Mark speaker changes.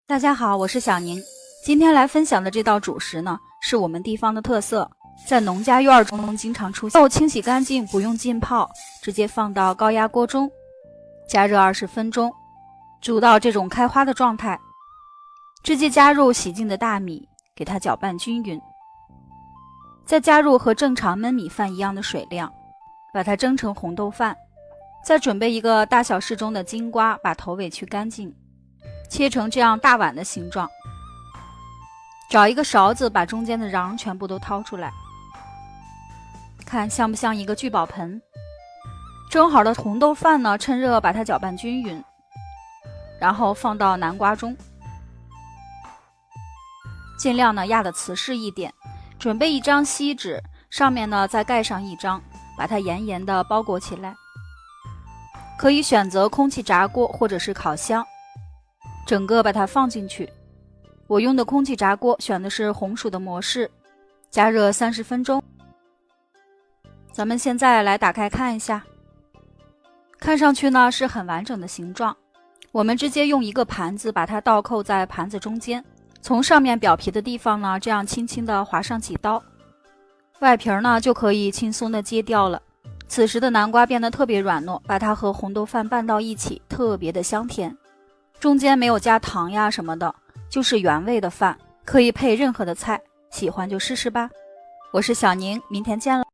Speaker 1: 大家好，我是小宁。今天来分享的这道主食呢，是我们地方的特色，在农家院中经常出现。肉清洗干净，不用浸泡，直接放到高压锅中，加热20分钟，煮到这种开花的状态。直接加入洗净的大米，给它搅拌均匀。再加入和正常焖米饭一样的水量，把它蒸成红豆饭。再准备一个大小适中的金瓜，把头尾去干净。切成这样大碗的形状，找一个勺子把中间的瓤全部都掏出来，看像不像一个聚宝盆。蒸好的红豆饭呢，趁热把它搅拌均匀，然后放到南瓜中，尽量呢压得瓷实一点。准备一张锡纸，上面呢再盖上一张，把它严严地包裹起来。可以选择空气炸锅或者是烤箱，整个把它放进去。我用的空气炸锅选的是红薯的模式，加热30分钟。咱们现在来打开看一下，看上去呢是很完整的形状。我们直接用一个盘子把它倒扣在盘子中间，从上面表皮的地方呢这样轻轻地划上几刀，外皮呢就可以轻松地揭掉了。此时的南瓜变得特别软糯，把它和红豆饭拌到一起，特别的香甜。中间没有加糖呀什么的，就是原味的饭，可以配任何的菜，喜欢就试试吧。我是小宁，明天见了。